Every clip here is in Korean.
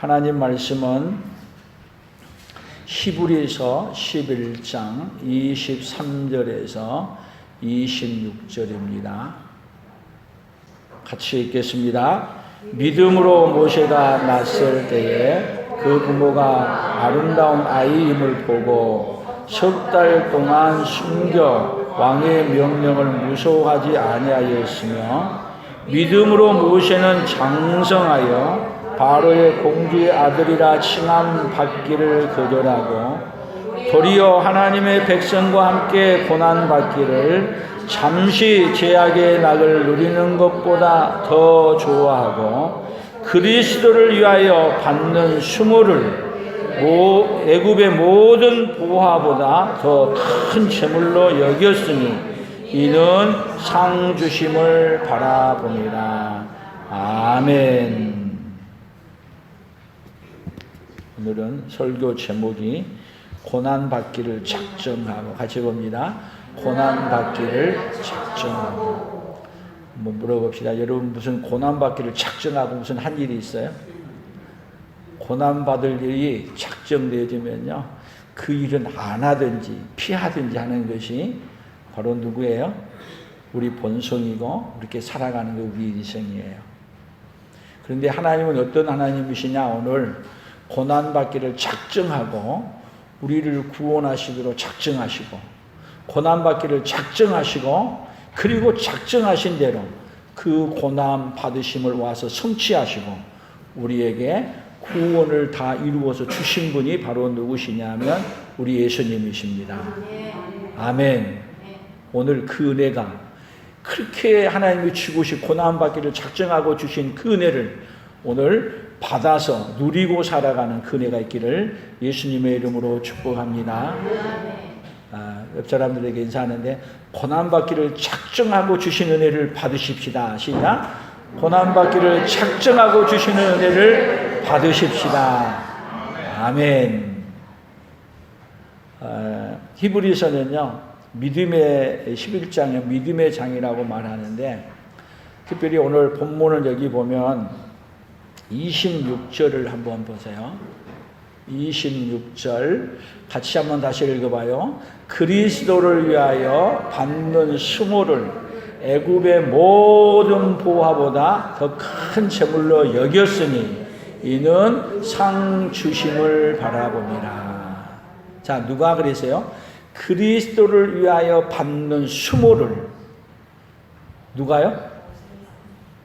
하나님 말씀은 히브리서 11장 23절에서 26절입니다. 같이 읽겠습니다. 믿음으로 모세가 낳았을 때에 그 부모가 아름다운 아이임을 보고 석 달 동안 숨겨 왕의 명령을 무서워하지 아니하였으며, 믿음으로 모세는 장성하여 바로의 공주의 아들이라 칭함 받기를 거절하고 도리어 하나님의 백성과 함께 고난 받기를 잠시 죄악의 낙을 누리는 것보다 더 좋아하고 그리스도를 위하여 받는 수모를 애굽의 모든 보화보다 더 큰 재물로 여겼으니 이는 상 주심을 바라봅니다. 아멘. 오늘은 설교 제목이 고난받기를 작정하고, 같이 봅니다. 고난받기를 작정하고. 한번 물어봅시다. 여러분, 무슨 고난받기를 작정하고 무슨 한 일이 있어요? 고난받을 일이 작정되어지면요, 그 일은 안 하든지 피하든지 하는 것이 바로 누구예요? 우리 본성이고 이렇게 살아가는 게 우리 인생이에요. 그런데 하나님은 어떤 하나님이시냐? 오늘 고난받기를 작정하고 우리를 구원하시기로 작정하시고, 고난받기를 작정하시고, 그리고 작정하신 대로 그 고난 받으심을 와서 성취하시고 우리에게 구원을 다 이루어서 주신 분이 바로 누구시냐면 우리 예수님이십니다. 아멘. 오늘 그 은혜가, 그렇게 하나님이 주고신 고난받기를 작정하고 주신 그 은혜를 오늘 받아서 누리고 살아가는 그 은혜가 있기를 예수님의 이름으로 축복합니다. 옆 사람들에게 인사하는데, 고난받기를 작정하고 주신 은혜를 받으십시다. 시작. 고난받기를 작정하고 주시는 은혜를 받으십시다. 아멘. 히브리서는요, 믿음의 11장에 믿음의 장이라고 말하는데, 특별히 오늘 본문을 여기 보면 26절을 한번 보세요. 26절 같이 한번 다시 읽어봐요. 그리스도를 위하여 받는 수모를 애굽의 모든 보화보다 더 큰 재물로 여겼으니 이는 상 주심을 바라봅니다. 자, 누가 그랬어요? 그리스도를 위하여 받는 수모를. 누가요?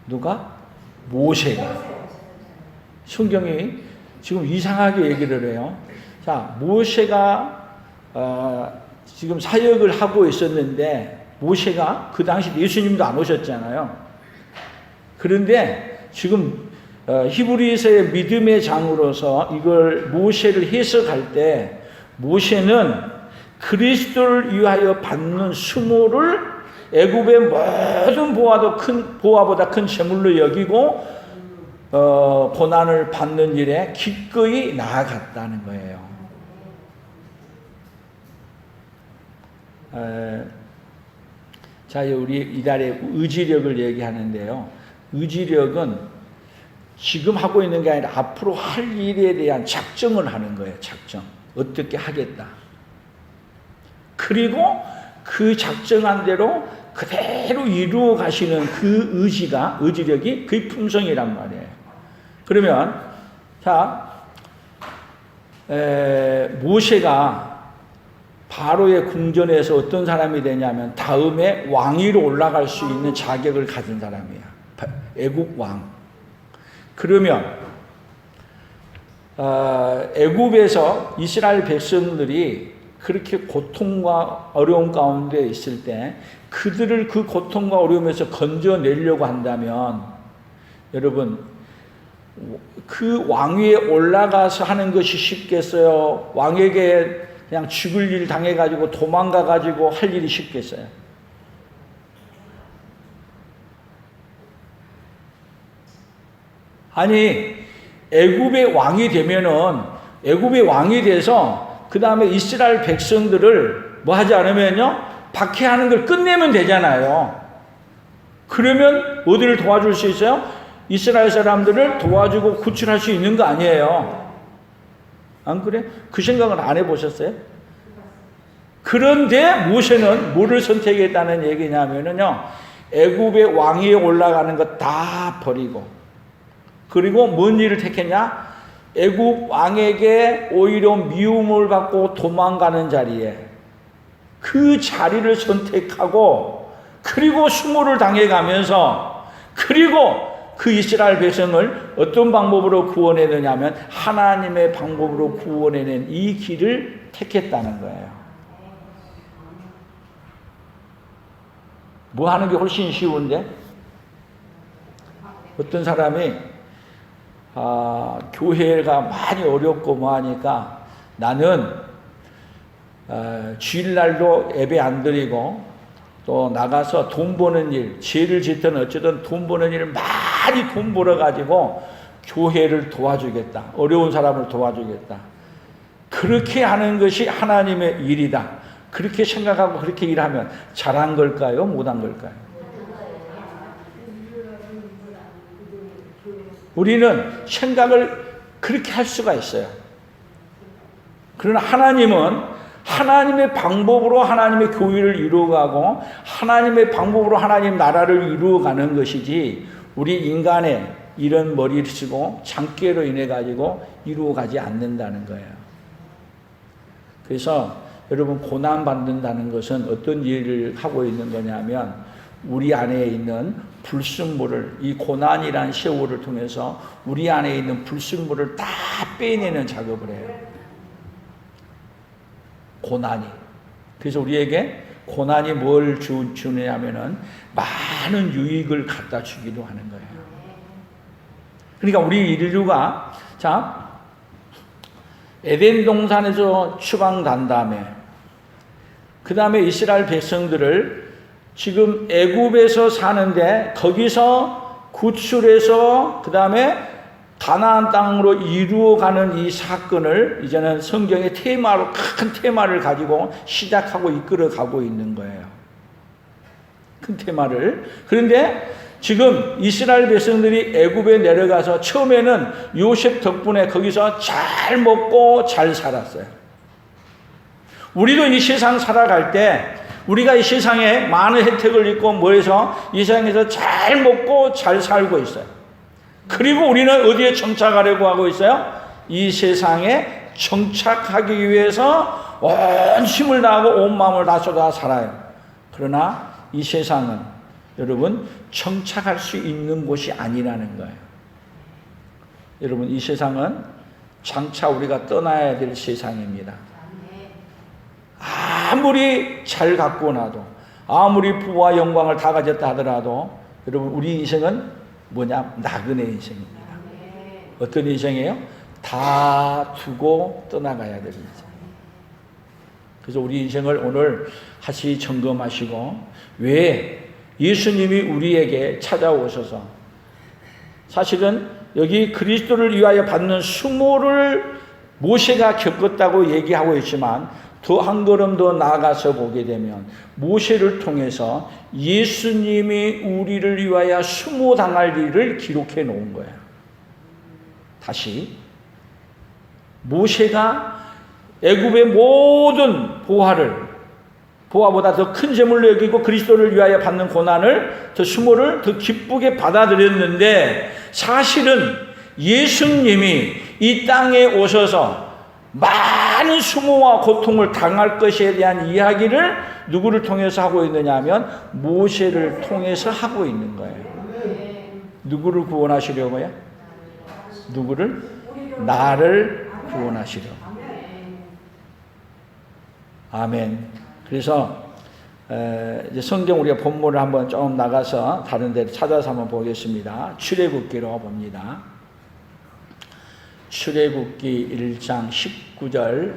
누가? 모세가. 성경이 지금 이상하게 얘기를 해요. 자, 모세가 지금 사역을 하고 있었는데, 모세가 그 당시 예수님도 안 오셨잖아요. 그런데 지금 히브리서의 믿음의 장으로서 이걸 모세를 해석할 때, 모세는 그리스도를 위하여 받는 수모를 애굽의 모든 보화보다 큰 재물로 여기고 고난을 받는 일에 기꺼이 나아갔다는 거예요. 자, 우리 이달에 의지력을 얘기하는데요. 의지력은 지금 하고 있는 게 아니라 앞으로 할 일에 대한 작정을 하는 거예요. 작정. 어떻게 하겠다. 그리고 그 작정한 대로 그대로 이루어 가시는 그 의지력이 그의 품성이란 말이에요. 그러면, 자, 모세가 바로의 궁전에서 어떤 사람이 되냐면 다음에 왕위로 올라갈 수 있는 자격을 가진 사람이야. 애굽 왕. 그러면 애굽에서 이스라엘 백성들이 그렇게 고통과 어려움 가운데 있을 때 그들을 그 고통과 어려움에서 건져내려고 한다면, 여러분, 그 왕위에 올라가서 하는 것이 쉽겠어요? 왕에게 그냥 죽을 일 당해가지고 도망가가지고 할 일이 쉽겠어요? 아니, 애굽의 왕이 되면은, 애굽의 왕이 돼서 그 다음에 이스라엘 백성들을 뭐 하지 않으면요, 박해하는 걸 끝내면 되잖아요. 그러면 어디를 도와줄 수 있어요? 이스라엘 사람들을 도와주고 구출할 수 있는 거 아니에요. 안 그래? 그 생각은 안 해보셨어요? 그런데 모세는 뭐를 선택했다는 얘기냐면요, 애굽의 왕위에 올라가는 거 다 버리고, 그리고 뭔 일을 택했냐? 애굽 왕에게 오히려 미움을 받고 도망가는 자리에, 그 자리를 선택하고, 그리고 수모를 당해가면서, 그리고 그 이스라엘 백성을 어떤 방법으로 구원해내냐 하면 하나님의 방법으로 구원해낸 이 길을 택했다는 거예요. 뭐 하는 게 훨씬 쉬운데? 어떤 사람이 교회가 많이 어렵고 뭐 하니까 나는 주일날도 예배 안 드리고 또 나가서 돈 버는 일, 죄를 짓든 어쨌든 돈 버는 일을 많이 돈 벌어가지고 교회를 도와주겠다. 어려운 사람을 도와주겠다. 그렇게 하는 것이 하나님의 일이다. 그렇게 생각하고 그렇게 일하면 잘한 걸까요? 못한 걸까요? 우리는 생각을 그렇게 할 수가 있어요. 그러나 하나님은 하나님의 방법으로 하나님의 교회를 이루어가고 하나님의 방법으로 하나님 나라를 이루어가는 것이지 우리 인간의 이런 머리를 쓰고 장깨로 인해 가지고 이루어가지 않는다는 거예요. 그래서 여러분, 고난 받는다는 것은 어떤 일을 하고 있는 거냐면 우리 안에 있는 불순물을, 이 고난이란 세월을 통해서 우리 안에 있는 불순물을 다 빼내는 작업을 해요. 고난이. 그래서 우리에게 고난이 뭘 주느냐면은 많은 유익을 갖다 주기도 하는 거예요. 그러니까 우리 인류가, 자, 에덴 동산에서 추방된 다음에, 그 다음에 이스라엘 백성들을 지금 애굽에서 사는데 거기서 구출해서 그 다음에 가나안 땅으로 이루어가는 이 사건을 이제는 성경의 테마로, 큰 테마를 가지고 시작하고 이끌어가고 있는 거예요. 큰 테마를. 그런데 지금 이스라엘 백성들이 애굽에 내려가서 처음에는 요셉 덕분에 거기서 잘 먹고 잘 살았어요. 우리도 이 세상 살아갈 때 우리가 이 세상에 많은 혜택을 입고 뭐해서 이 세상에서 잘 먹고 잘 살고 있어요. 그리고 우리는 어디에 정착하려고 하고 있어요? 이 세상에 정착하기 위해서 온 힘을 다하고 온 마음을 다 쏟아 살아요. 그러나 이 세상은 여러분 정착할 수 있는 곳이 아니라는 거예요. 여러분, 이 세상은 장차 우리가 떠나야 될 세상입니다. 아무리 잘 갖고 나도, 아무리 부와 영광을 다 가졌다 하더라도 여러분, 우리 인생은 뭐냐? 나그네 인생입니다. 어떤 인생이에요? 다 두고 떠나가야 될 인생. 그래서 우리 인생을 오늘 다시 점검하시고, 왜 예수님이 우리에게 찾아오셔서, 사실은 여기 그리스도를 위하여 받는 수모를 모세가 겪었다고 얘기하고 있지만 더 한 걸음 더 나아가서 보게 되면 모세를 통해서 예수님이 우리를 위하여 수모당할 일을 기록해 놓은 거예요. 다시 모세가 애굽의 모든 보화보다 더 큰 재물로 여기고 그리스도를 위하여 받는 고난을, 더 수모를 더 기쁘게 받아들였는데, 사실은 예수님이 이 땅에 오셔서 많은 수모와 고통을 당할 것에 대한 이야기를 누구를 통해서 하고 있느냐 하면 모세를 통해서 하고 있는 거예요. 누구를 구원하시려고요? 누구를? 나를 구원하시려고. 아멘. 그래서 이제 성경 우리가 본문을 한번 좀 나가서 다른 데 찾아서 한번 보겠습니다. 출애굽기로 봅니다. 출애굽기 1장 19절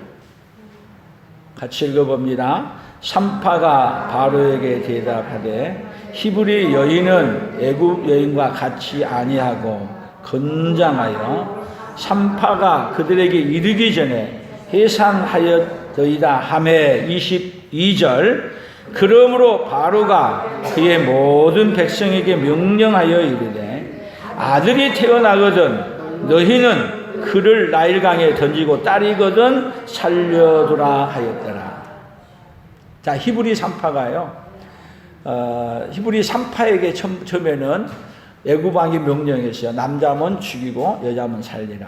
같이 읽어봅니다. 산파가 바로에게 대답하되 히브리 여인은 애굽 여인과 같이 아니하고 건장하여 산파가 그들에게 이르기 전에 해산하였더이다 하매 22절 그러므로 바로가 그의 모든 백성에게 명령하여 이르되 아들이 태어나거든 너희는 그를 나일강에 던지고 딸이거든 살려두라 하였더라. 자, 히브리 3파가요. 히브리 3파에게 처음에는 애굽왕이 명령했어요. 남자면 죽이고 여자면 살리라.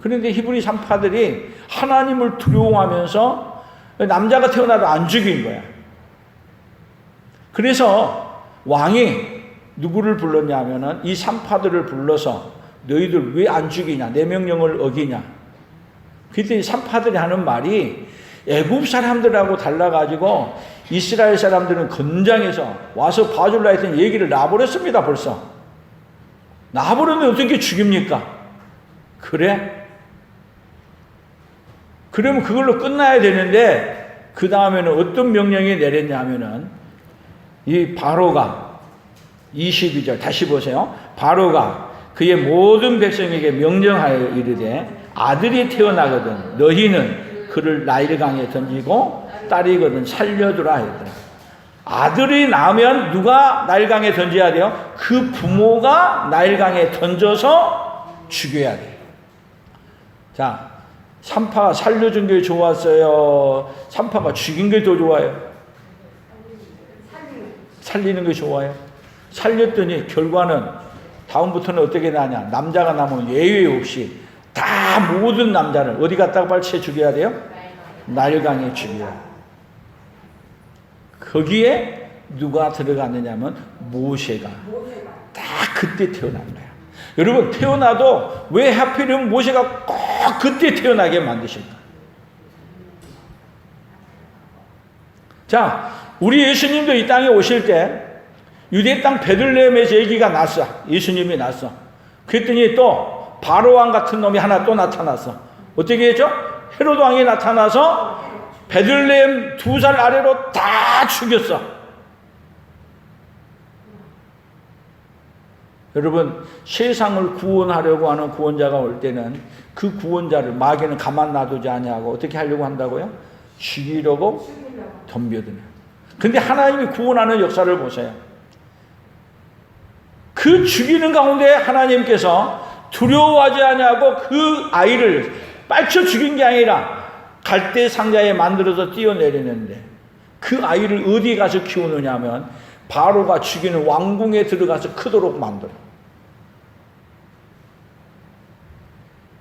그런데 히브리 3파들이 하나님을 두려워하면서 남자가 태어나도 안 죽인 거야. 그래서 왕이 누구를 불렀냐면은 이 3파들을 불러서 너희들 왜 안 죽이냐? 내 명령을 어기냐? 그때 이 3파들이 하는 말이 애굽 사람들하고 달라가지고 이스라엘 사람들은 건장해서 와서 봐줄라 했더니 얘기를 놔버렸습니다. 벌써 놔버리면 어떻게 죽입니까? 그래? 그러면 그걸로 끝나야 되는데 그 다음에는 어떤 명령이 내렸냐 하면은 이 바로가 22절 다시 보세요. 바로가 그의 모든 백성에게 명령하여 이르되 아들이 태어나거든 너희는 그를 나일강에 던지고 딸이거든 살려두라 하였더라. 아들이 나면 누가 나일강에 던져야 돼요? 그 부모가 나일강에 던져서 죽여야 돼요. 자, 3파 살려준 게 좋았어요? 3파가 죽인 게 더 좋아요? 살리는 게 좋아요? 살렸더니 결과는 다음부터는 어떻게 나냐? 남자가 나면 예외 없이 다 모든 남자를 어디 갖다가 발치해 죽여야 돼요? 나일강에 죽여야. 거기에 누가 들어갔느냐면 모세가 다 그때 태어난 거야. 여러분 태어나도 왜 하필이면 모세가 꼭 그때 태어나게 만드실까? 자, 우리 예수님도 이 땅에 오실 때 유대 땅 베들레헴에서 얘기가 났어. 예수님이 났어. 그랬더니 또 바로왕 같은 놈이 하나 또 나타났어. 어떻게 했죠? 헤로드 왕이 나타나서 베들레헴 2살 아래로 다 죽였어. 여러분 세상을 구원하려고 하는 구원자가 올 때는 그 구원자를 마귀는 가만 놔두지 아니하고 어떻게 하려고 한다고요? 죽이려고 덤벼드네. 근데 하나님이 구원하는 역사를 보세요. 그 죽이는 가운데 하나님께서 두려워하지 아니하고 그 아이를 빨쳐 죽인 게 아니라 갈대 상자에 만들어서 띄어내리는데 그 아이를 어디에 가서 키우느냐 하면 바로가 죽이는 왕궁에 들어가서 크도록 만들어.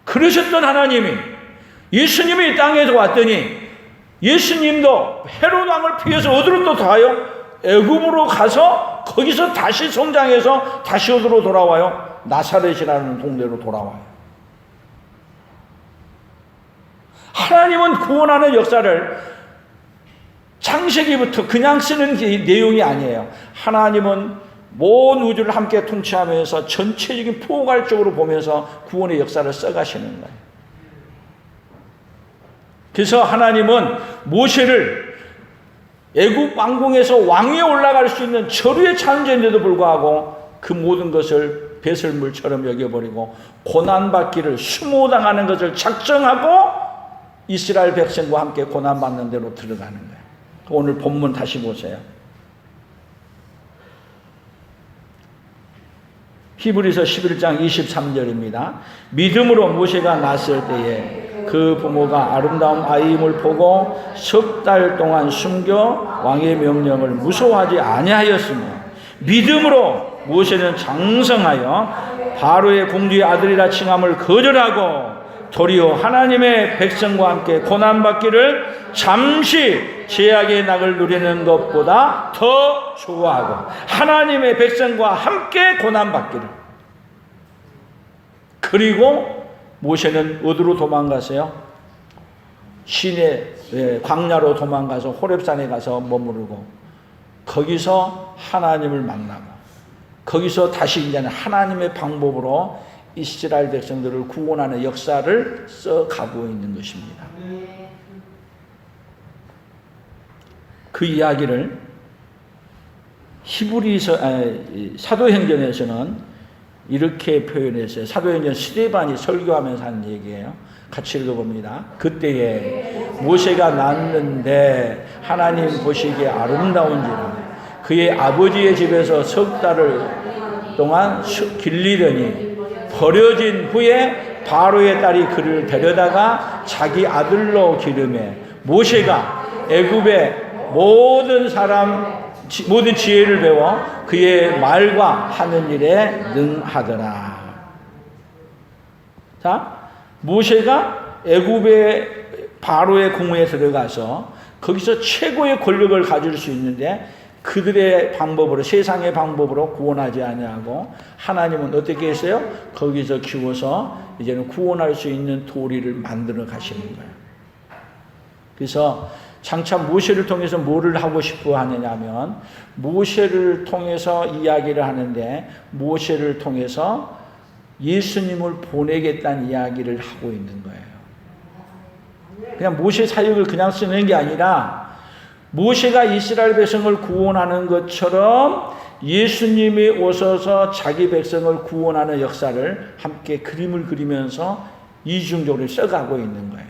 그러셨던 하나님이 예수님이 이 땅에서 왔더니 예수님도 헤롯 왕을 피해서 어디로 또 가요? 애굽으로 가서 거기서 다시 성장해서 다시 어디로 돌아와요? 나사렛이라는 동네로 돌아와요. 하나님은 구원하는 역사를 창세기부터 그냥 쓰는 내용이 아니에요. 하나님은 모든 우주를 함께 통치하면서 전체적인 포괄적으로 보면서 구원의 역사를 써가시는 거예요. 그래서 하나님은 모세를 애굽 왕궁에서 왕위에 올라갈 수 있는 저류의 찬조인데도 불구하고 그 모든 것을 배설물처럼 여겨버리고 고난받기를 수모당하는 것을 작정하고 이스라엘 백성과 함께 고난받는 데로 들어가는 거예요. 오늘 본문 다시 보세요. 히브리서 11장 23절입니다. 믿음으로 모세가 났을 때에 그 부모가 아름다운 아이임을 보고 석 달 동안 숨겨 왕의 명령을 무서워하지 아니하였으며 믿음으로 모세는 장성하여 바로의 공주의 아들이라 칭함을 거절하고 도리어 하나님의 백성과 함께 고난받기를 잠시 죄악의 낙을 누리는 것보다 더 좋아하고 하나님의 백성과 함께 고난받기를. 그리고 모세는 어디로 도망가세요? 시내 광야로 도망가서 호렙산에 가서 머무르고 거기서 하나님을 만나고 거기서 다시 이제는 하나님의 방법으로 이스라엘 백성들을 구원하는 역사를 써가고 있는 것입니다. 그 이야기를 히브리서 사도행전에서는 이렇게 표현했어요. 사도행전 스데반이 설교하면서 하는 얘기예요. 같이 읽어봅니다. 그때에 모세가 낳았는데 하나님 보시기에 아름다운지라 그의 아버지의 집에서 석 달을 동안 길리더니 버려진 후에 바로의 딸이 그를 데려다가 자기 아들로 기르매 모세가 애굽의 모든 지혜를 배워 그의 말과 하는 일에 능하더라. 자, 모세가 애굽의 바로의 궁에 들어가서 거기서 최고의 권력을 가질 수 있는데 그들의 방법으로, 세상의 방법으로 구원하지 아니하고 하나님은 어떻게 했어요? 거기서 키워서 이제는 구원할 수 있는 도리를 만들어 가시는 거예요. 그래서 장차 모세를 통해서 뭐를 하고 싶어 하느냐면 모세를 통해서 이야기를 하는데 모세를 통해서 예수님을 보내겠다는 이야기를 하고 있는 거예요. 그냥 모세 사역을 그냥 쓰는 게 아니라 모세가 이스라엘 백성을 구원하는 것처럼 예수님이 오셔서 자기 백성을 구원하는 역사를 함께 그림을 그리면서 이중적으로 써가고 있는 거예요.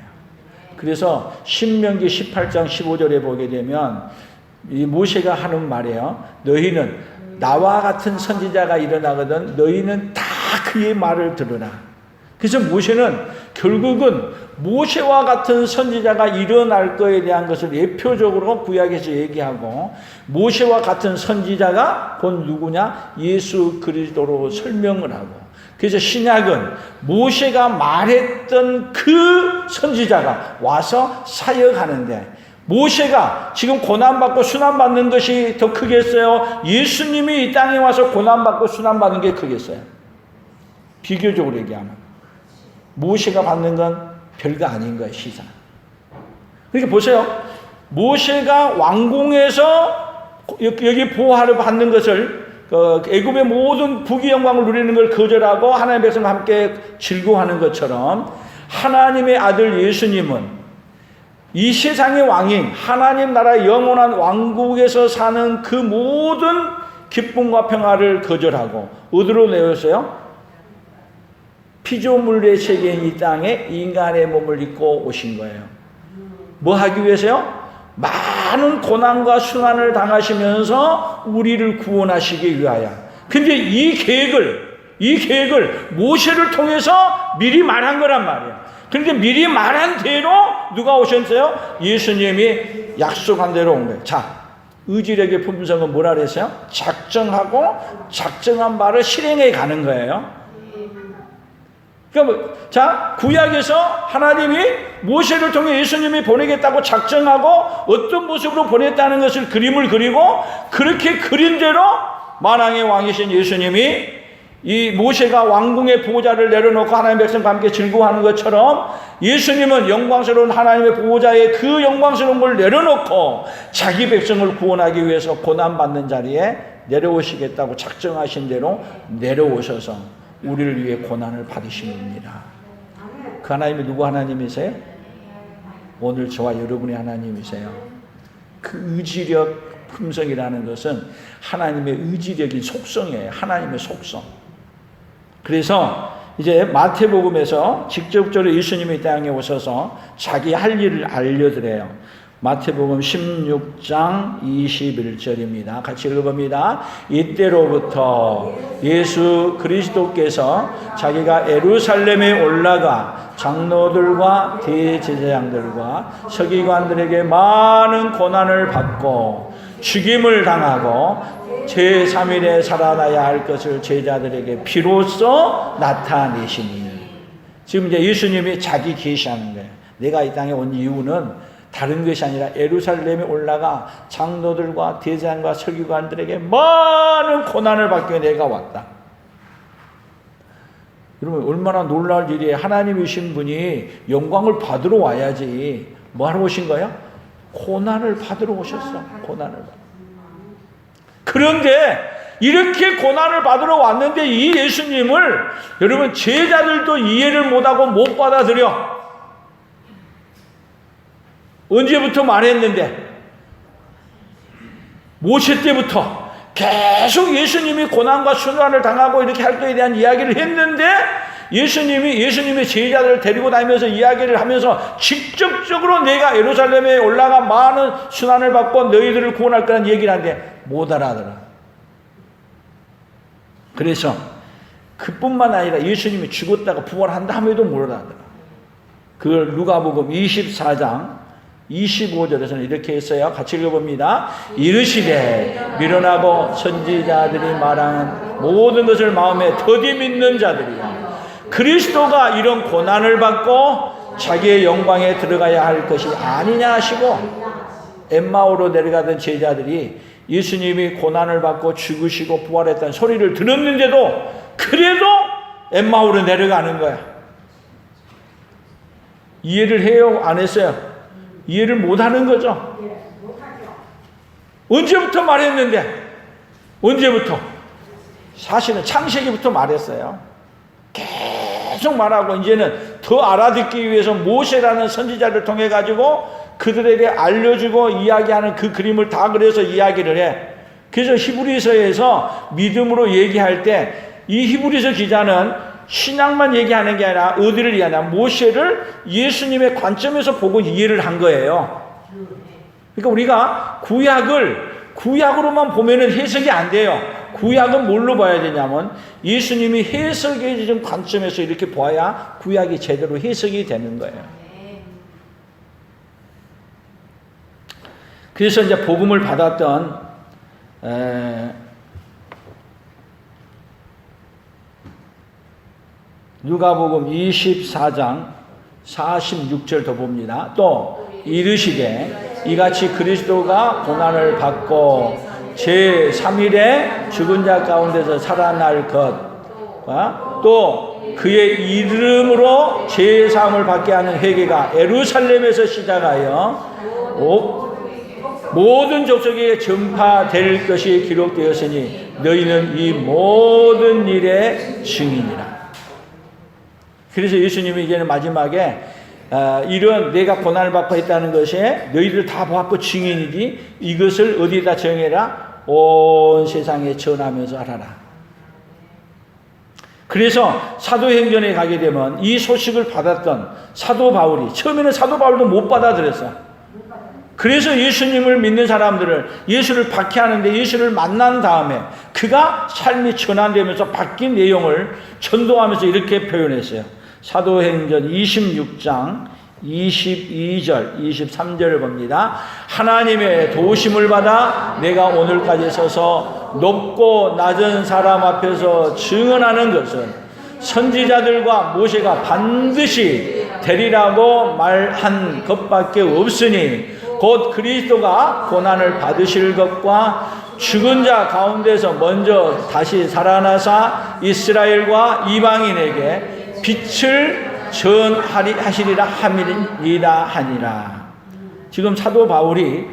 그래서 신명기 18장 15절에 보게 되면 이 모세가 하는 말이에요. 너희는 나와 같은 선지자가 일어나거든 너희는 다 그의 말을 들으라. 그래서 모세는 결국은 모세와 같은 선지자가 일어날 것에 대한 것을 예표적으로 구약에서 얘기하고 모세와 같은 선지자가 곧 누구냐? 예수 그리스도로 설명을 하고 그래서 신약은 모세가 말했던 그 선지자가 와서 사역하는데 모세가 지금 고난받고 순환받는 것이 더 크겠어요? 예수님이 이 땅에 와서 고난받고 순환받는 게 크겠어요? 비교적으로 얘기하면 모세가 받는 건 별거 아닌 거예요. 시상. 그러니까 보세요. 모세가 왕궁에서 여기 보호를 받는 것을 애굽의 모든 부귀 영광을 누리는 걸 거절하고 하나님의 백성과 함께 즐거워하는 것처럼 하나님의 아들 예수님은 이 세상의 왕인 하나님 나라의 영원한 왕국에서 사는 그 모든 기쁨과 평화를 거절하고 어디로 내었어요? 피조물의 세계인 이 땅에 인간의 몸을 입고 오신 거예요. 뭐 하기 위해서요? 많은 고난과 순환을 당하시면서 우리를 구원하시기 위하여. 근데 이 계획을 모세를 통해서 미리 말한 거란 말이에요. 그런데 미리 말한 대로 누가 오셨어요? 예수님이 약속한 대로 온 거예요. 자, 의지력의 품성은 뭐라 그랬어요? 작정하고 작정한 바를 실행해 가는 거예요. 그러니까 자, 구약에서 하나님이 모세를 통해 예수님이 보내겠다고 작정하고 어떤 모습으로 보냈다는 것을 그림을 그리고 그렇게 그린 대로 만왕의 왕이신 예수님이 이 모세가 왕궁의 보호자를 내려놓고 하나님의 백성과 함께 즐거워하는 것처럼 예수님은 영광스러운 하나님의 보호자의 그 영광스러운 걸 내려놓고 자기 백성을 구원하기 위해서 고난받는 자리에 내려오시겠다고 작정하신 대로 내려오셔서 우리를 위해 고난을 받으십니다. 그 하나님이 누구 하나님이세요? 오늘 저와 여러분의 하나님이세요. 그 의지력 품성이라는 것은 하나님의 의지력인 속성이에요. 하나님의 속성. 그래서 이제 마태복음에서 직접적으로 예수님이 이 땅에 오셔서 자기 할 일을 알려드려요. 마태복음 16장 21절입니다. 같이 읽어봅니다. 이때로부터 예수 그리스도께서 자기가 예루살렘에 올라가 장로들과 대제사장들과 서기관들에게 많은 고난을 받고 죽임을 당하고 제3일에 살아나야 할 것을 제자들에게 비로소 나타내시니. 지금 이제 예수님이 자기 계시하는 거예요. 내가 이 땅에 온 이유는 다른 것이 아니라 예루살렘에 올라가 장로들과 대제사장과 서기관들에게 많은 고난을 받기 위해 내가 왔다. 여러분 얼마나 놀라울 일이에요. 하나님이신 분이 영광을 받으러 와야지. 뭐 하러 오신 거예요? 고난을 받으러 오셨어. 고난을 받으러. 그런데 이렇게 고난을 받으러 왔는데 이 예수님을 여러분 제자들도 이해를 못하고 못 받아들여. 언제부터 말했는데? 모세 때부터 계속 예수님이 고난과 순환을 당하고 이렇게 할 것에 대한 이야기를 했는데 예수님의 제자들을 데리고 다니면서 이야기를 하면서 직접적으로 내가 예루살렘에 올라가 많은 순환을 받고 너희들을 구원할 거라는 얘기를 하는데 못 알아들어. 그래서 그뿐만 아니라 예수님이 죽었다가 부활한다 함에도 몰라하더라. 그걸 누가복음 24장 25절에서는 이렇게 했어요. 같이 읽어봅니다. 이르시되 미련하고 선지자들이 말하는 모든 것을 마음에 더디 믿는 자들이야. 그리스도가 이런 고난을 받고 자기의 영광에 들어가야 할 것이 아니냐 하시고, 엠마오로 내려가던 제자들이 예수님이 고난을 받고 죽으시고 부활했다는 소리를 들었는데도 그래도 엠마오로 내려가는 거야. 이해를 해요? 안 했어요? 이해를 못하는 거죠. 언제부터 말했는데? 언제부터? 사실은 창세기부터 말했어요. 계속 말하고 이제는 더 알아듣기 위해서 모세라는 선지자를 통해 가지고 그들에게 알려주고 이야기하는 그 그림을 다 그려서 이야기를 해. 그래서 히브리서에서 믿음으로 얘기할 때 이 히브리서 기자는 신약만 얘기하는 게 아니라 어디를 얘기하냐, 모세를 예수님의 관점에서 보고 이해를 한 거예요. 그러니까 우리가 구약으로만 보면은 해석이 안 돼요. 구약은 뭘로 봐야 되냐면 예수님이 해석해 주신 관점에서 이렇게 봐야 구약이 제대로 해석이 되는 거예요. 그래서 이제 복음을 받았던 누가복음 24장 46절 더 봅니다. 또 이르시되 이같이 그리스도가 고난을 받고 제3일에 죽은 자 가운데서 살아날 것, 또 그의 이름으로 제사함을 받게 하는 회개가 예루살렘에서 시작하여 모든 족속에게 전파될 것이 기록되었으니 너희는 이 모든 일의 증인이라. 그래서 예수님이 이제는 마지막에 이런 내가 고난을 받고 했다는 것에 너희들 다 보았고 증인이지, 이것을 어디에다 정해라? 온 세상에 전하면서 하라라. 그래서 사도행전에 가게 되면 이 소식을 받았던 사도 바울이, 처음에는 사도 바울도 못 받아들였어. 그래서 예수님을 믿는 사람들을, 예수를 박해하는데 예수를 만난 다음에 그가 삶이 전환되면서 바뀐 내용을 전도하면서 이렇게 표현했어요. 사도행전 26장 22절 23절을 봅니다. 하나님의 도우심을 받아 내가 오늘까지 서서 높고 낮은 사람 앞에서 증언하는 것은 선지자들과 모세가 반드시 되리라고 말한 것밖에 없으니 곧 그리스도가 고난을 받으실 것과 죽은 자 가운데서 먼저 다시 살아나사 이스라엘과 이방인에게 빛을 전하시리라 함이니라 하니라. 지금 사도 바울이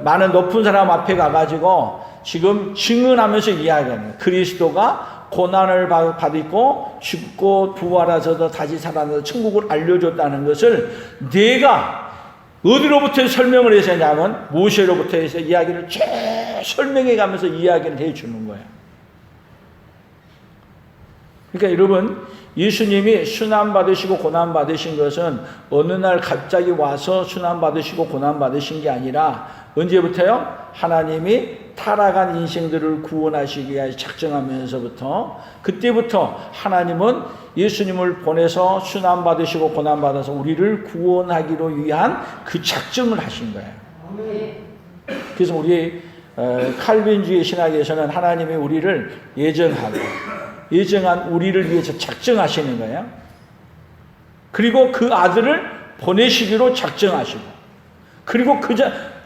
많은 높은 사람 앞에 가가지고 지금 증언하면서 이야기하는 거예요. 그리스도가 고난을 받고 죽고 부활하셔서 다시 살아나서 천국을 알려줬다는 것을 내가 어디로부터 설명을 해서 했냐면 모세로부터 해서 이야기를 쭉 설명해 가면서 이야기를 해주는 거예요. 그러니까 여러분, 예수님이 순환받으시고 고난받으신 것은 어느 날 갑자기 와서 순환받으시고 고난받으신 게 아니라 언제부터요? 하나님이 타락한 인생들을 구원하시기 위해 작정하면서부터, 그때부터 하나님은 예수님을 보내서 순환받으시고 고난받아서 우리를 구원하기로 위한 그 작정을 하신 거예요. 그래서 우리 칼빈주의 신학에서는 하나님이 우리를 예정한 우리를 위해서 작정하시는 거예요. 그리고 그 아들을 보내시기로 작정하시고, 그리고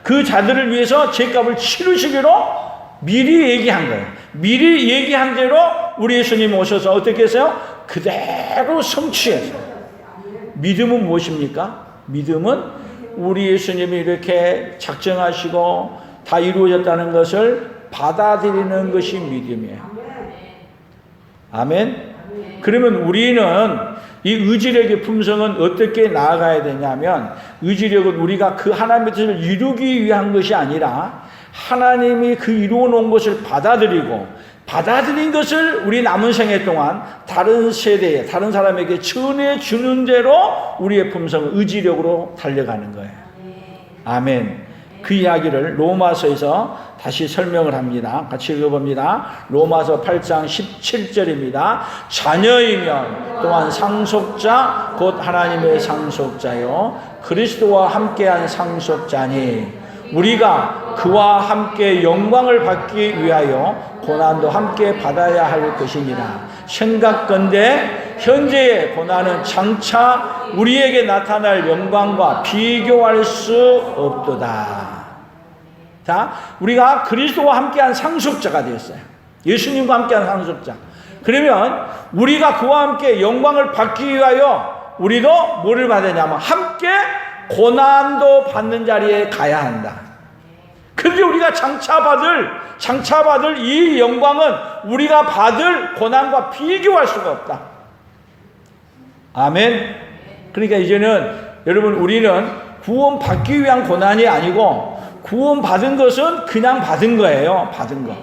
그 자들을 위해서 죄값을 치르시기로 미리 얘기한 거예요. 미리 얘기한 대로 우리 예수님 오셔서 어떻게 했어요? 그대로 성취했어요. 믿음은 무엇입니까? 믿음은 우리 예수님이 이렇게 작정하시고 다 이루어졌다는 것을 받아들이는 것이 믿음이에요. 아멘. 그러면 우리는 이 의지력의 품성은 어떻게 나아가야 되냐면, 의지력은 우리가 그 하나님의 뜻을 이루기 위한 것이 아니라 하나님이 그 이루어 놓은 것을 받아들인 것을 우리 남은 생애 동안 다른 세대에, 다른 사람에게 전해주는 대로 우리의 품성은 의지력으로 달려가는 거예요. 아멘. 그 이야기를 로마서에서 다시 설명을 합니다. 같이 읽어봅니다. 로마서 8장 17절입니다. 자녀이면 또한 상속자 곧 하나님의 상속자요 그리스도와 함께한 상속자니 우리가 그와 함께 영광을 받기 위하여 고난도 함께 받아야 할 것이니라. 생각건대 현재의 고난은 장차 우리에게 나타날 영광과 비교할 수 없도다. 자, 우리가 그리스도와 함께한 상속자가 되었어요. 예수님과 함께한 상속자. 그러면 우리가 그와 함께 영광을 받기 위하여 우리도 뭐를 받느냐면 함께 고난도 받는 자리에 가야 한다. 그런데 우리가 장차 받을 이 영광은 우리가 받을 고난과 비교할 수가 없다. 아멘. 그러니까 이제는 여러분 우리는 구원 받기 위한 고난이 아니고 구원 받은 것은 그냥 받은 거예요. 받은 거.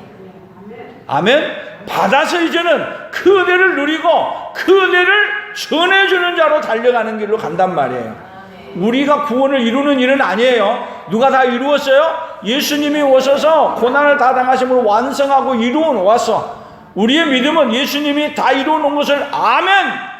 아멘. 받아서 이제는 그 은혜를 누리고 그 은혜를 전해주는 자로 달려가는 길로 간단 말이에요. 우리가 구원을 이루는 일은 아니에요. 누가 다 이루었어요? 예수님이 오셔서 고난을 다 당하심을 완성하고 이루어 놓았어. 우리의 믿음은 예수님이 다 이루어 놓은 것을 아멘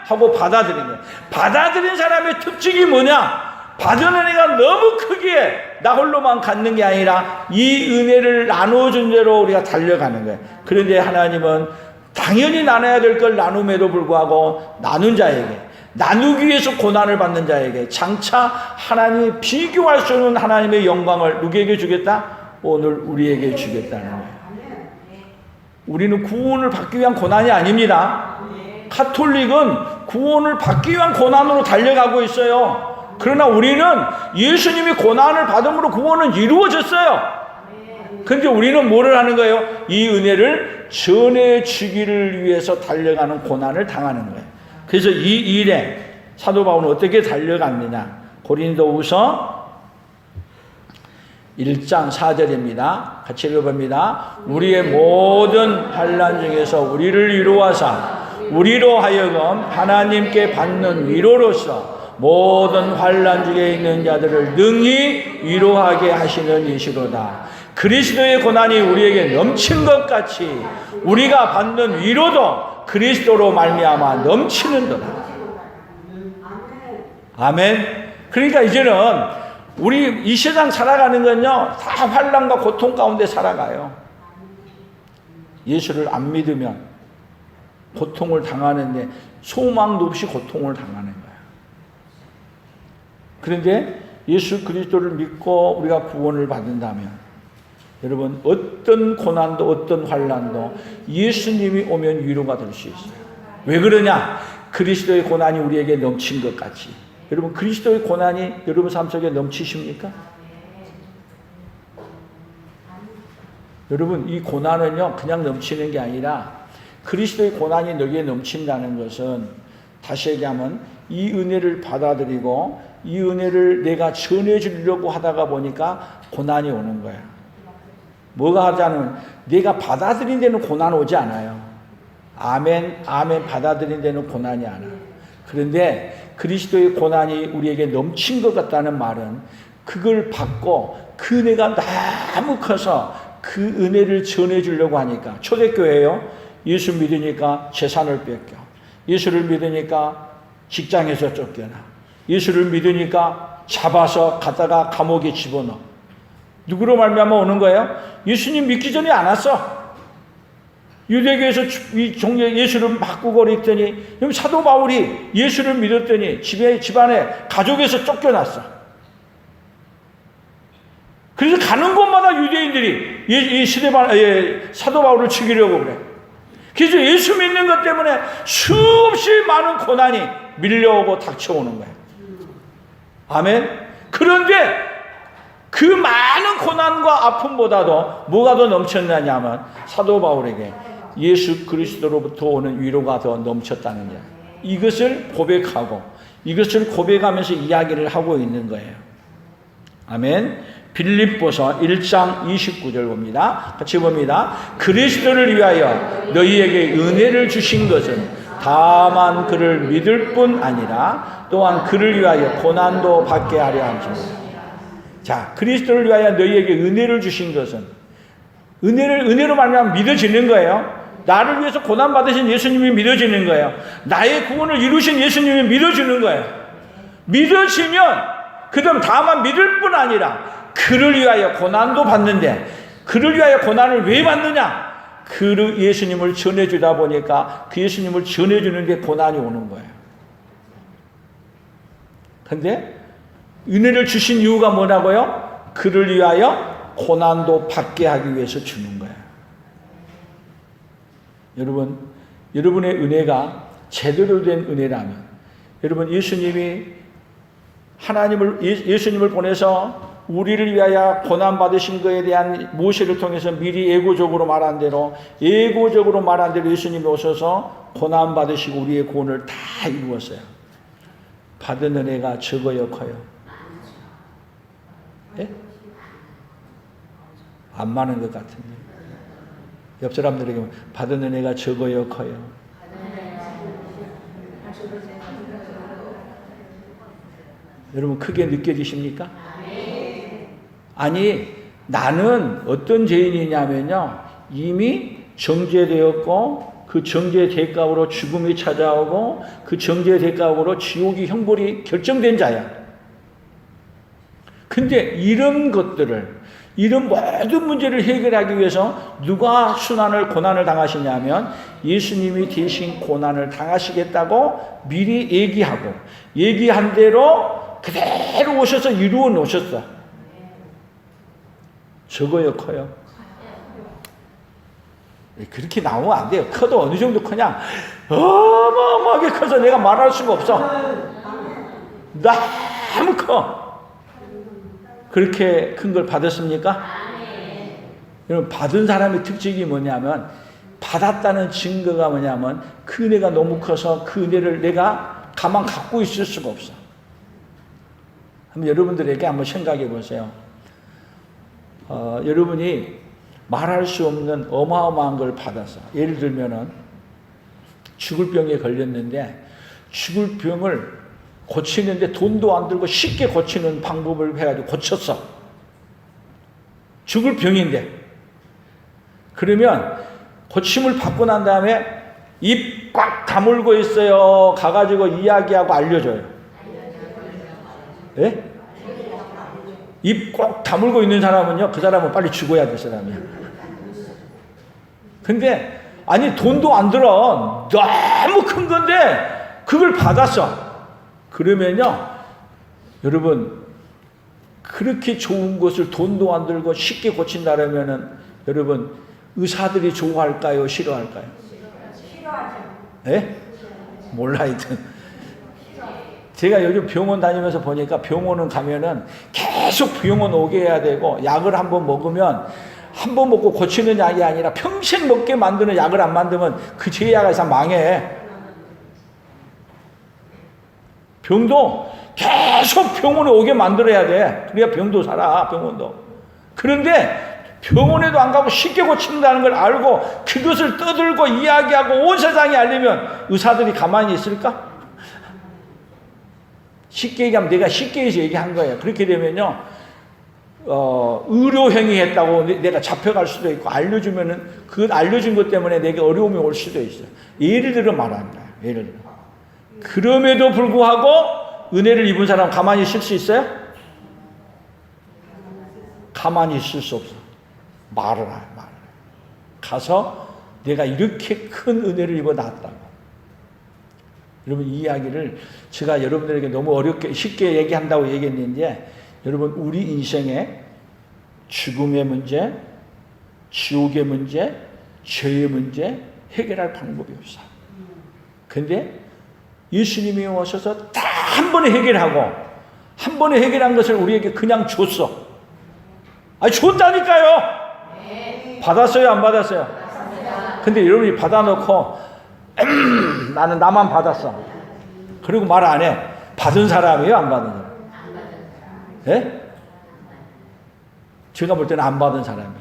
하고 받아들인 거예요. 받아들인 사람의 특징이 뭐냐? 받은 은혜가 너무 크기에 나 홀로만 갖는 게 아니라 이 은혜를 나눠준 대로 우리가 달려가는 거예요. 그런데 하나님은 당연히 나눠야 될 걸 나눔에도 불구하고 나눈 자에게, 나누기 위해서 고난을 받는 자에게 장차 하나님이 비교할 수 없는 하나님의 영광을 누구에게 주겠다? 오늘 우리에게 주겠다는 거예요. 우리는 구원을 받기 위한 고난이 아닙니다. 가톨릭은 구원을 받기 위한 고난으로 달려가고 있어요. 그러나 우리는 예수님이 고난을 받음으로 구원은 이루어졌어요. 그런데 우리는 뭐를 하는 거예요? 이 은혜를 전해주기를 위해서 달려가는 고난을 당하는 거예요. 그래서 이 일에 사도 바울은 어떻게 달려갑니다. 고린도후서 1장 4절입니다. 같이 읽어봅니다. 우리의 모든 환난 중에서 우리를 위로하사 우리로 하여금 하나님께 받는 위로로서 모든 환난 중에 있는 자들을 능히 위로하게 하시는 이시로다. 그리스도의 고난이 우리에게 넘친 것 같이 우리가 받는 위로도 그리스도로 말미암아 넘치는도다. 아멘. 그러니까 이제는 우리 이 세상 살아가는 건요 다 환난과 고통 가운데 살아가요. 예수를 안 믿으면 고통을 당하는데 소망도 없이 고통을 당하는 거예요. 그런데 예수 그리스도를 믿고 우리가 구원을 받는다면 여러분 어떤 고난도 어떤 환난도 예수님이 오면 위로가 될 수 있어요. 왜 그러냐? 그리스도의 고난이 우리에게 넘친 것 같이. 여러분 그리스도의 고난이 여러분 삶 속에 넘치십니까? 여러분 이 고난은요 그냥 넘치는 게 아니라 그리스도의 고난이 너에게 넘친다는 것은 다시 얘기하면 이 은혜를 받아들이고 이 은혜를 내가 전해주려고 하다가 보니까 고난이 오는 거야. 뭐가 하자면 내가 받아들인 데는 고난 오지 않아요. 아멘, 아멘 받아들인 데는 고난이 안 와요. 그런데 그리스도의 고난이 우리에게 넘친 것 같다는 말은 그걸 받고 그 은혜가 너무 커서 그 은혜를 전해주려고 하니까 초대교회요. 예수 믿으니까 재산을 뺏겨. 예수를 믿으니까 직장에서 쫓겨나. 예수를 믿으니까 잡아서 갖다가 감옥에 집어넣어. 누구로 말미암아 오는 거예요? 예수님 믿기 전에 안 왔어. 유대교에서 이 종교 예수를 바꾸고 그랬더니 사도 바울이 예수를 믿었더니 집안에 가족에서 쫓겨났어. 그래서 가는 곳마다 유대인들이 사도 바울을 죽이려고 그래. 그래서 예수 믿는 것 때문에 수없이 많은 고난이 밀려오고 닥쳐오는 거야. 아멘. 그런데 그 많은 고난과 아픔보다도 뭐가 더 넘쳤느냐면 사도 바울에게 예수 그리스도로부터 오는 위로가 더 넘쳤다는 거예요. 이것을 고백하고 이것을 고백하면서 이야기를 하고 있는 거예요. 아멘. 빌립보서 1장 29절 봅니다. 같이 봅니다. 그리스도를 위하여 너희에게 은혜를 주신 것은 다만 그를 믿을 뿐 아니라 또한 그를 위하여 고난도 받게 하려 함이라. 자, 그리스도를 위하여 너희에게 은혜를 주신 것은 은혜로 말하면 믿어지는 거예요. 나를 위해서 고난 받으신 예수님이 믿어지는 거예요. 나의 구원을 이루신 예수님이 믿어지는 거예요. 믿어지면 그다음 다만 믿을 뿐 아니라 그를 위하여 고난도 받는데 그를 위하여 고난을 왜 받느냐? 그 예수님을 전해주다 보니까 그 예수님을 전해주는 게 고난이 오는 거예요. 근데 은혜를 주신 이유가 뭐라고요? 그를 위하여 고난도 받게 하기 위해서 주는 거예요. 여러분, 여러분의 은혜가 제대로 된 은혜라면, 여러분 예수님이 예수님을 보내서 우리를 위하여 고난 받으신 것에 대한 모세를 통해서 미리 예고적으로 말한 대로 예수님이 오셔서 고난 받으시고 우리의 구원을 다 이루었어요. 받은 은혜가 적어요, 커요? 예? 안 많은 것 같은데. 옆 사람들에게 받은 은혜가 적어요, 커요? 여러분 크게 느껴지십니까? 아니, 나는 어떤 죄인이냐면요, 이미 정죄되었고 그 정죄의 대가로 죽음이 찾아오고 그 정죄의 대가로 지옥이 형벌이 결정된 자야. 근데 이런 것들을, 이런 모든 문제를 해결하기 위해서 누가 순환을 고난을 당하시냐면 예수님이 대신 고난을 당하시겠다고 미리 얘기한 대로 그대로 오셔서 이루어 놓으셨어. 적어요, 커요? 그렇게 나오면 안 돼요. 커도 어느 정도 크냐? 어마어마하게 커서 내가 말할 수가 없어. 너무 커. 그렇게 큰 걸 받았습니까? 여러분, 받은 사람의 특징이 뭐냐면, 받았다는 증거가 뭐냐면 그 은혜가 너무 커서 그 은혜를 내가 가만 갖고 있을 수가 없어. 한번 여러분들에게 한번 생각해 보세요. 여러분이 말할 수 없는 어마어마한 걸 받아서, 예를 들면은 죽을 병에 걸렸는데 죽을 병을 고치는데 돈도 안 들고 쉽게 고치는 방법을 해가지고 고쳤어. 죽을 병인데. 그러면 고침을 받고 난 다음에 입 꽉 다물고 있어요? 가가지고 이야기하고 알려줘요? 예? 입 꽉 다물고 있는 사람은요, 그 사람은 빨리 죽어야 될 사람이야. 근데 아니 돈도 안 들어. 너무 큰 건데 그걸 받았어. 그러면요, 여러분, 그렇게 좋은 것을 돈도 안 들고 쉽게 고친다 그러면은 여러분, 의사들이 좋아할까요? 싫어할까요? 싫어하죠. 예? 몰라, 하여튼. 제가 요즘 병원 다니면서 보니까 병원은 가면은 계속 병원 오게 해야 되고, 약을 한번 먹으면 한 번 먹고 고치는 약이 아니라 평생 먹게 만드는 약을 안 만들면 그 제약가 이상 망해. 병도 계속 병원에 오게 만들어야 돼. 그래야 병도 살아, 병원도. 그런데 병원에도 안 가고 쉽게 고친다는 걸 알고 그것을 떠들고 이야기하고 온 세상에 알리면 의사들이 가만히 있을까? 쉽게 얘기하면 내가 쉽게 해서 얘기한 거예요. 그렇게 되면요, 의료행위 했다고 내가 잡혀갈 수도 있고, 알려주면은 그 알려준 것 때문에 내게 어려움이 올 수도 있어요. 예를 들어 말하는 거예요. 예를 들어. 그럼에도 불구하고 은혜를 입은 사람 가만히 있을 수 있어요? 가만히 있을 수 없어. 말을 해. 가서 내가 이렇게 큰 은혜를 입어 놨다고. 여러분, 이 이야기를 제가 여러분들에게 너무 어렵게 쉽게 얘기한다고 얘기했는데, 여러분, 우리 인생에 죽음의 문제, 지옥의 문제, 죄의 문제 해결할 방법이 없어. 근데 예수님이 오셔서 다 한 번에 해결하고, 한 번에 해결한 것을 우리에게 그냥 줬어. 아니, 줬다니까요. 받았어요, 안 받았어요? 근데 여러분이 받아놓고 나는 나만 받았어. 그리고 말 안 해. 받은 사람이에요, 안 받은 사람? 예? 제가 볼 때는 안 받은 사람이에요.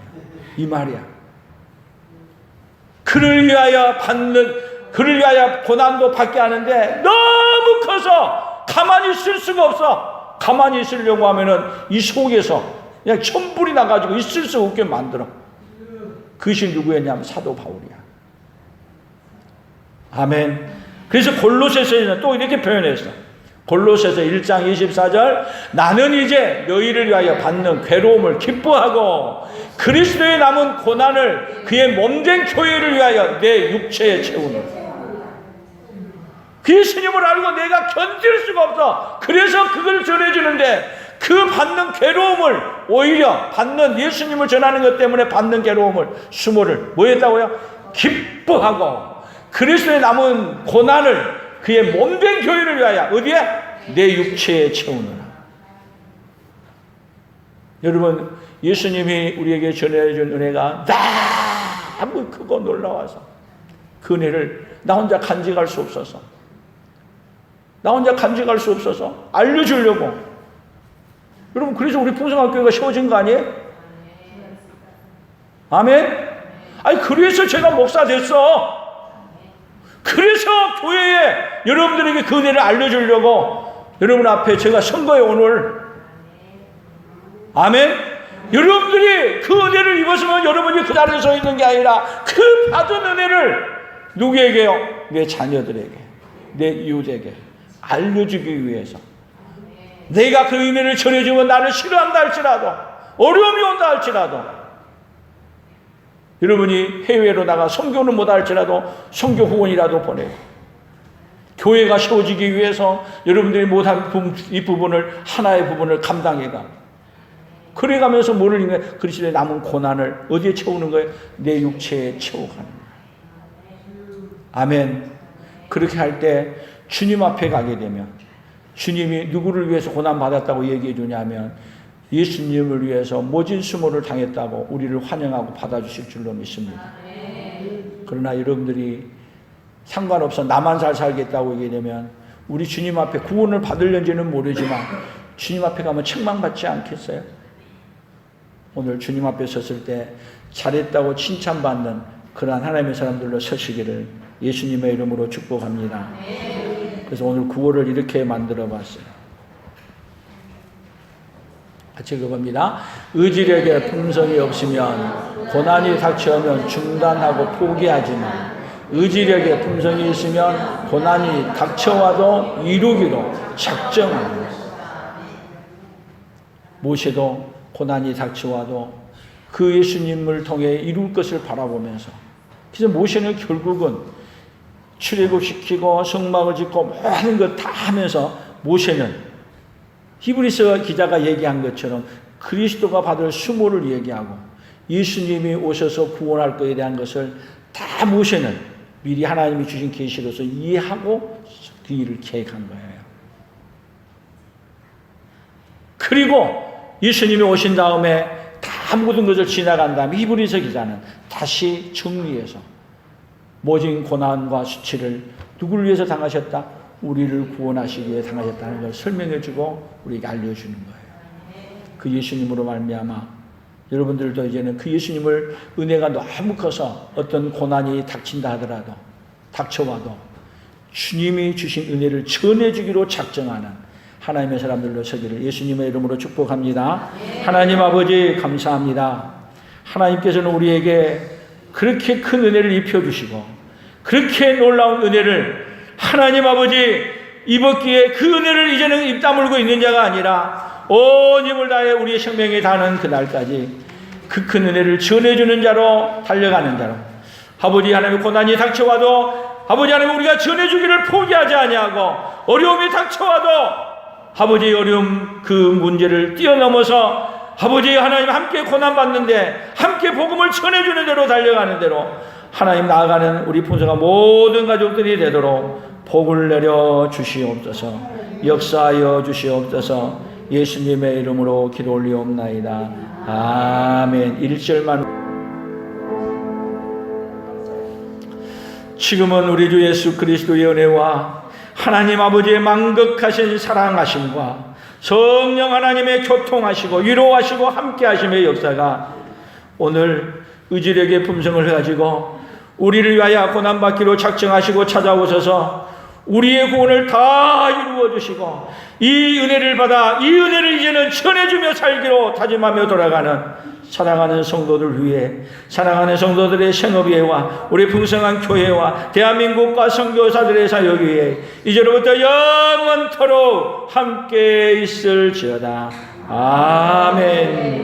이 말이야. 그를 위하여 고난도 받게 하는데 너무 커서 가만히 있을 수가 없어. 가만히 있으려고 하면은 이 속에서 그냥 천불이 나가지고 있을 수 없게 만들어. 그것이 누구였냐면 사도 바울이야. 아멘. 그래서 골로새서에는 또 이렇게 표현했어. 골로새서 1장 24절, 나는 이제 너희를 위하여 받는 괴로움을 기뻐하고 그리스도의 남은 고난을 그의 몸된 교회를 위하여 내 육체에 채우는. 그 예수님을 알고 내가 견딜 수가 없어. 그래서 그걸 전해주는데 그 받는 괴로움을, 오히려 받는 예수님을 전하는 것 때문에 받는 괴로움을, 수모를 뭐 했다고요? 기뻐하고 그리스도의 남은 고난을 그의 몸된 교회를 위하여 어디에? 내 육체에 채우느라. 여러분, 예수님이 우리에게 전해준 은혜가 너무 크고 놀라워서 그 은혜를 나 혼자 간직할 수 없어서, 알려주려고. 여러분, 그래서 우리 풍성학교가 세워진 거 아니에요? 아멘? 아니, 그래서 제가 목사 됐어. 그래서 교회에 여러분들에게 그 은혜를 알려주려고 여러분 앞에 제가 선 거예요, 오늘. 아멘? 여러분들이 그 은혜를 입었으면 여러분이 그 자리에 서 있는 게 아니라 그 받은 은혜를 누구에게요? 내 자녀들에게, 내 이웃에게 알려주기 위해서. 내가 그 은혜를 전해주면 나를 싫어한다 할지라도, 어려움이 온다 할지라도, 여러분이 해외로 나가 선교는 못 할지라도 선교 후원이라도 보내고, 교회가 세워지기 위해서 여러분들이 못한 이 부분을, 하나의 부분을 감당해가. 그래가면서 뭐를 읽는 거예요? 그리스도의 남은 고난을 어디에 채우는 거예요? 내 육체에 채워가는 거예요. 아멘. 그렇게 할 때 주님 앞에 가게 되면, 주님이 누구를 위해서 고난받았다고 얘기해 주냐면 예수님을 위해서 모진 수모를 당했다고 우리를 환영하고 받아주실 줄로 믿습니다. 그러나 여러분들이 상관없어 나만 잘 살겠다고 얘기되면 우리 주님 앞에 구원을 받을는지는 모르지만 주님 앞에 가면 책망받지 않겠어요? 오늘 주님 앞에 섰을 때 잘했다고 칭찬받는 그러한 하나님의 사람들로 서시기를 예수님의 이름으로 축복합니다. 그래서 오늘 구호를 이렇게 만들어 봤어요. 같이 읽어봅니다. 의지력에 품성이 없으면 고난이 닥쳐오면 중단하고 포기하지만 의지력에 품성이 있으면 고난이 닥쳐와도 이루기로 작정합니다. 모세도 고난이 닥쳐와도 그 예수님을 통해 이룰 것을 바라보면서, 그래서 모세는 결국은 출애굽시키고 성막을 짓고 모든 것 다 하면서 모세는 히브리서 기자가 얘기한 것처럼 그리스도가 받을 수모를 얘기하고 예수님이 오셔서 구원할 것에 대한 것을 다 모세는 미리 하나님이 주신 계시로서 이해하고 그 일을 계획한 거예요. 그리고 예수님이 오신 다음에 다 모든 것을 지나간 다음에 히브리서 기자는 다시 정리해서 모진 고난과 수치를 누구를 위해서 당하셨다? 우리를 구원하시기 위해 당하셨다는 걸 설명해주고 우리에게 알려주는 거예요. 그 예수님으로 말미암아 여러분들도 이제는 그 예수님을, 은혜가 너무 커서 어떤 고난이 닥친다 하더라도, 닥쳐와도 주님이 주신 은혜를 전해주기로 작정하는 하나님의 사람들로 서기를 예수님의 이름으로 축복합니다. 하나님 아버지 감사합니다. 하나님께서는 우리에게 그렇게 큰 은혜를 입혀주시고 그렇게 놀라운 은혜를 하나님 아버지 입었기에 그 은혜를 이제는 입 다물고 있는 자가 아니라 온 힘을 다해 우리의 생명에 닿는 그날까지 그 큰 은혜를 전해주는 자로 달려가는 자로, 아버지 하나님 고난이 닥쳐와도 아버지 하나님 우리가 전해주기를 포기하지 아니하고 어려움이 닥쳐와도 아버지 어려움 그 문제를 뛰어넘어서 아버지 하나님 함께 고난받는데 함께 복음을 전해주는 대로 달려가는 대로 하나님 나아가는 우리 풍성한 모든 가족들이 되도록 복을 내려 주시옵소서, 역사하여 주시옵소서. 예수님의 이름으로 기도 올리옵나이다. 아멘. 1절만. 지금은 우리 주 예수 그리스도의 은혜와 하나님 아버지의 만극하신 사랑하심과 성령 하나님의 교통하시고 위로하시고 함께하심의 역사가 오늘 의지력의 품성을 가지고 우리를 위하여 고난받기로 작정하시고 찾아오셔서 우리의 구원을 다 이루어 주시고 이 은혜를 받아 이 은혜를 이제는 전해주며 살기로 다짐하며 돌아가는 사랑하는 성도들 위해, 사랑하는 성도들의 생업예와 우리 풍성한 교회와 대한민국과 선교사들의 사역 위에 이제로부터 영원토록 함께 있을지어다. 아멘.